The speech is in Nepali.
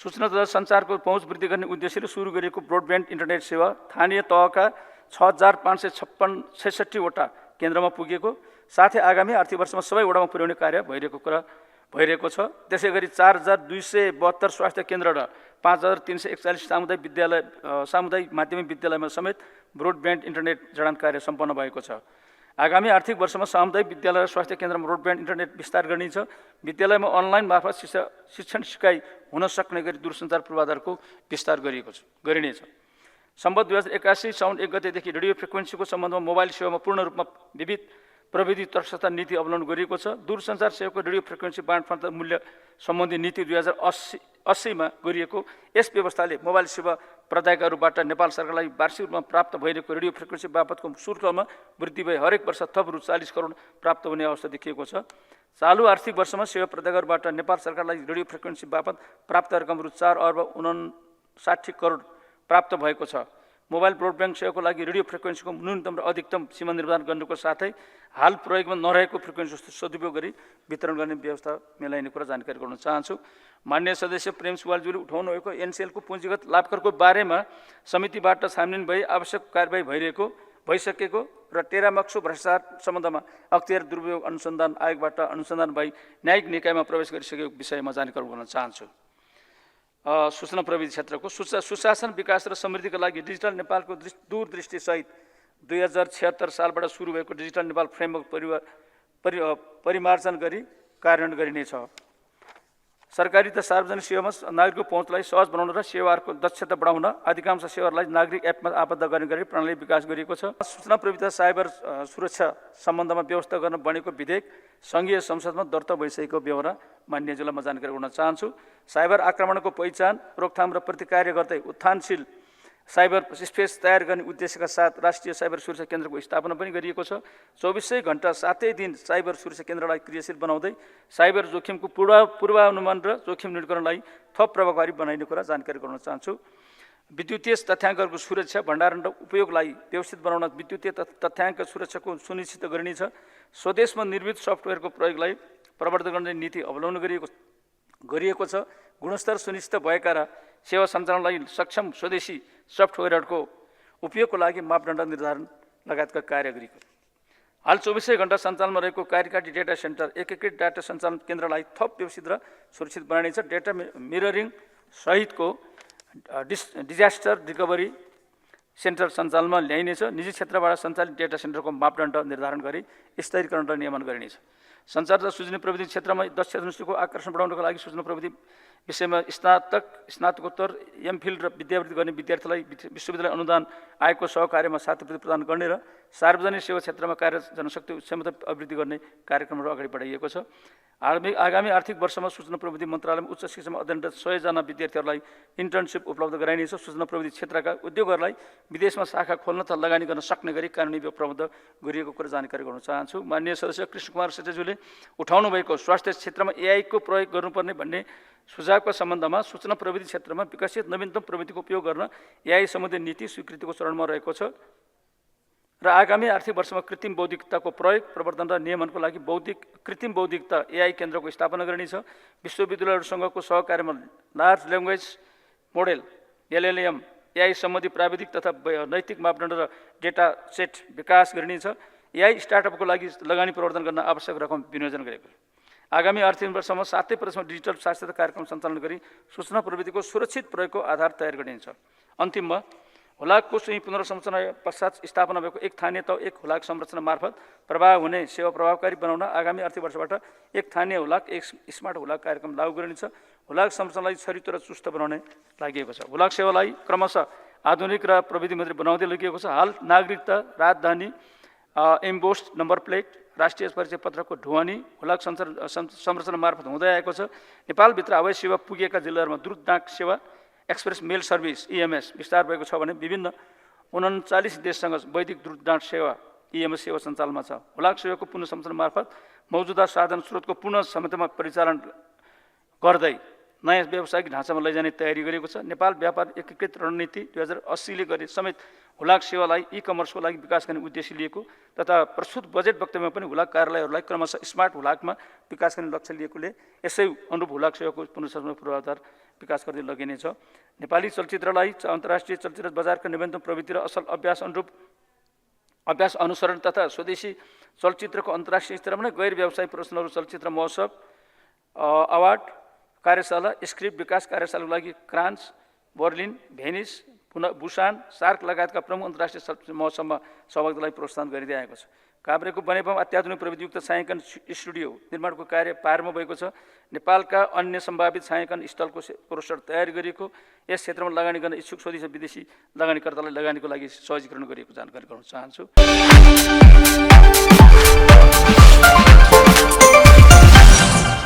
सूचना तथा सञ्चारको पहुँच वृद्धि गर्ने उद्देश्यले सुरु गरिएको ब्रोडब्यान्ड इन्टरनेट सेवा स्थानीय तहका 6556 वटा केन्द्रमा पुगेको साथै आगामी आर्थिक वर्षमा सबै वडामा पुर्याउने कार्य भइरहेको छ। त्यसैगरी 4272 स्वास्थ्य केन्द्र र 5341 सामुदायिक माध्यमिक विद्यालयमा समेत ब्रोडब्यान्ड इन्टरनेट जडान कार्य सम्पन्न भएको छ। आगामी आर्थिक वर्षमा सामुदायिक विद्यालय र स्वास्थ्य केन्द्रमा ब्रोडब्यान्ड इन्टरनेट विस्तार गरिनेछ। विद्यालयमा अनलाइन मार्फत शिक्षण सिकाइ हुन सक्ने गरी दूरसञ्चार पूर्वाधारको विस्तार गरिनेछ। सम्बद्ध 2081 साउन 1 गतेदेखि रेडियो फ्रिक्वेन्सीको सम्बन्धमा मोबाइल सेवामा पूर्ण रूपमा विविध प्रविधि तटस्थता नीति अवलम्बन गरिएको छ। दूरसञ्चार सेवाको रेडियो फ्रिक्वेन्सी बाँडफाँड मूल्य सम्बन्धी नीति 2080 मा गरिएको यस व्यवस्थाले मोबाइल सेवा प्रदायकहरूबाट नेपाल सरकारलाई वार्षिक रूपमा प्राप्त भइरहेको रेडियो फ्रिक्वेन्सी बापतको शुल्कमा वृद्धि भई हरेक वर्ष थप रु 40 करोड प्राप्त हुने अवस्था देखिएको छ। चालु आर्थिक वर्षमा सेवा प्रदायकहरूबाट नेपाल सरकारलाई रेडियो फ्रिक्वेन्सी बापत प्राप्त रकम रु 4 अर्ब 59 करोड प्राप्त भएको छ। मोबाइल ब्रोडब्यान्ड सेवाको लागि रेडियो फ्रिक्वेन्सीको न्यूनतम र अधिकतम सीमा निर्धारण गर्नुको साथै हाल प्रयोगमा नरहेको फ्रिक्वेन्सी सदुपयोग गरी वितरण गर्ने व्यवस्था मिलाइने कुरा जानकारी गराउन चाहन्छु। माननीय सदस्य प्रेम सुवालज्यूले उठाउनु भएको एनसीएलको पुँजीगत लाभकरको बारेमा समितिबाट छानबिन भई आवश्यक कारबाही भइसकेको र टेरामक्सो भ्रष्टाचार सम्बन्धमा अख्तियार दुरुपयोग अनुसन्धान आयोगबाट अनुसन्धान भई न्यायिक निकायमा प्रवेश गरिसकेको विषयमा जानकारी गराउन चाहन्छु। सूचना प्रविधि क्षेत्रको सुशासन विकास र समृद्धिका लागि डिजिटल नेपालको दूरदृष्टि सहित 2076 सालबाट सुरु भएको डिजिटल नेपाल फ्रेमवर्क परिमार्जन गरी कार्यान्वयन गरिनेछ। सरकारी तथा सार्वजनिक सेवामा नागरिकको पहुँचलाई सहज बनाउन र सेवाहरूको दक्षता बढाउन अधिकांश सेवाहरूलाई नागरिक एपमा आबद्ध गर्ने गरी प्रणाली विकास गरिएको छ। सूचना प्रविधि तथा साइबर सुरक्षा सम्बन्धमा व्यवस्था गर्न बनेको विधेयक सङ्घीय संसदमा दर्ता भइसकेको बेहोरा मान्यज्यूलाई म जानकारी गराउन चाहन्छु। साइबर आक्रमणको पहिचान रोकथाम र प्रतिकार्य गर्दै उत्थानशील साइबर स्पेस तयार गर्ने उद्देश्यका साथ राष्ट्रिय साइबर सुरक्षा केन्द्रको स्थापना पनि गरिएको छ। 24 घण्टा 7 दिन साइबर सुरक्षा केन्द्रलाई क्रियाशील बनाउँदै साइबर जोखिमको पूर्वानुमान र जोखिम न्यूनीकरणलाई थप प्रभावकारी बनाइने कुरा जानकारी गराउन चाहन्छु। विद्युतीय तथ्याङ्कहरूको सुरक्षा भण्डारण र उपयोगलाई व्यवस्थित बनाउन विद्युतीय तथ्याङ्क सुरक्षाको सुनिश्चित गरिनेछ। स्वदेशमा निर्मित सफ्टवेयरको प्रयोगलाई प्रवर्धन गर्ने नीति अवलम्बन गरिएको छ। गुणस्तर सुनिश्चित भएका र सेवा सञ्चालनलाई सक्षम स्वदेशी सफ्टवेयरहरूको उपयोगको लागि मापदण्ड निर्धारण लगायतका कार्य गरिएको। हाल 24 घण्टा सञ्चालनमा रहेको कार्यकारी डेटा सेन्टर एकीकृत डाटा सञ्चालन केन्द्रलाई थप व्यवस्थित र सुरक्षित बनाइनेछ। डेटा मिररिङ सहितको डिजास्टर रिकभरी सेन्टर सञ्चालनमा ल्याइनेछ। निजी क्षेत्रबाट सञ्चालित डेटा सेन्टरको मापदण्ड निर्धारण गरी स्तरीकरण र नियमन गरिनेछ। सञ्चार तथा सूचना प्रविधि क्षेत्रमा दक्ष दृष्टिको आकर्षण बढाउनका लागि सूचना प्रविधि विषयमा स्नातकोत्तर एमफिल र विद्यावृत्ति गर्ने विद्यार्थीलाई विश्वविद्यालय अनुदान आयोगको सहकार्यमा छात्रवृत्ति प्रदान गर्ने र सार्वजनिक सेवा क्षेत्रमा कार्य जनशक्ति क्षमता अभिवृद्धि गर्ने कार्यक्रमहरू अगाडि बढाइएको छ। आगामी आर्थिक वर्षमा सूचना प्रविधि मन्त्रालयमा उच्च शिक्षामा अध्ययनरत 100 जना विद्यार्थीहरूलाई इन्टर्नसिप उपलब्ध गराइनेछ। सूचना प्रविधि क्षेत्रका उद्योगहरूलाई विदेशमा शाखा खोल्न तथा लगानी गर्न सक्ने गरी कानुनी प्रबन्ध गरिएको कुरा जानकारी गराउन चाहन्छु। माननीय सदस्य कृष्ण कुमार श्रेष्ठज्यूले उठाउनु भएको स्वास्थ्य क्षेत्रमा एआईको प्रयोग गर्नुपर्ने भन्ने सुझावका सम्बन्धमा सूचना प्रविधि क्षेत्रमा विकसित नवीनतम प्रविधिको उपयोग गर्न एआई सम्बन्धी नीति स्वीकृतिको चरणमा रहेको छ र आगामी आर्थिक वर्षमा कृत्रिम बौद्धिकताको प्रयोग प्रवर्धन र नियमनको लागि कृत्रिम बौद्धिकता एआई केन्द्रको स्थापना गरिनेछ। विश्वविद्यालयहरूसँगको सहकार्यमा large language model LLM AI सम्बन्धी प्राविधिक तथा नैतिक मापदण्ड र डेटा सेट विकास गरिनेछ। एआई स्टार्टअपको लागि लगानी प्रवर्धन गर्न आवश्यक रकम विनियोजन गरेको। आगामी आर्थिक वर्षमा 7% डिजिटल साक्षरता कार्यक्रम सञ्चालन गरी सूचना प्रविधिको सुरक्षित प्रयोगको आधार तयार गरिनेछ। अन्तिममा हुलाकको सुई पुनर्संरचना पश्चात स्थापना भएको एक स्थानीय तह एक हुलाक संरचना मार्फत प्रभाव हुने सेवा प्रभावकारी बनाउन आगामी आर्थिक वर्षबाट एक स्थानीय हुलाक एक स्मार्ट हुलाक कार्यक्रम लागू गरिनेछ। हुलाक संरचनालाई छरितो र चुस्त बनाउने लागि छ। हुलाक सेवालाई क्रमशः आधुनिक र प्रविधि मन्त्री बनाउँदै लगिएको छ। हाल नागरिकता राजधानी एम्बोस्ड नम्बर प्लेट राष्ट्रिय परिचय पत्रको ढुवानी हुलाक संरचना मार्फत हुँदै आएको छ। नेपालभित्र हवाई सेवा पुगेका जिल्लाहरूमा द्रुत डाक सेवा एक्सप्रेस मेल सर्भिस ईएमएस विस्तार भएको छ भने विभिन्न 39 देशसँग वैदिक द्रुत डाक सेवा ईएमएस सेवा सञ्चालनमा छ। हुलाक सेवाको पुनः संरचना मार्फत मौजुदा साधन स्रोतको पुनः क्षमतामा परिचालन गर्दै नयाँ व्यावसायिक ढाँचामा लैजाने तयारी गरेको छ। नेपाल व्यापार एकीकृत रणनीति 2080ले गरी समेत हुलाक सेवालाई ई कमर्सको लागि विकास गर्ने उद्देश्य लिएको तथा प्रस्तुत बजेट वक्तव्यमा पनि हुलाक कार्यालयहरूलाई क्रमशः स्मार्ट हुलाकमा विकास गर्ने लक्ष्य लिएकोले यसै अनुरूप हुलाक सेवाको पुनर्संरचना पूर्वाधार विकास गर्दै लगिनेछ। नेपाली चलचित्रलाई अन्तर्राष्ट्रिय चलचित्र बजारका निबन्धन प्रवृत्ति र असल अभ्यास अनुसरण तथा स्वदेशी चलचित्रको अन्तर्राष्ट्रिय स्तरमा नै गैर व्यावसायिक प्रदर्शनहरू, चलचित्र महोत्सव, अवार्ड कार्यशाला, स्क्रिप्ट विकास कार्यशालाको लागि क्रान्स, बर्लिन, भेनिस, बुसान, सार्क लगायतका प्रमुख अन्तर्राष्ट्रिय चलचित्र महोत्सवमा सहभागितालाई प्रोत्साहन गरिँदै आएको छ। काभ्रेको बनेपामा अत्याधुनिक प्रविधियुक्त छायाङ्कन स्टुडियो निर्माणको कार्य पारमा भएको छ। नेपालका अन्य सम्भावित छायाङ्कन स्थलको रोस्टर तयार गरिएको, यस क्षेत्रमा लगानी गर्न इच्छुक स्वदेशी विदेशी लगानीकर्तालाई लगानीको लागि सहजीकरण गरिएको जानकारी गराउन चाहन्छु।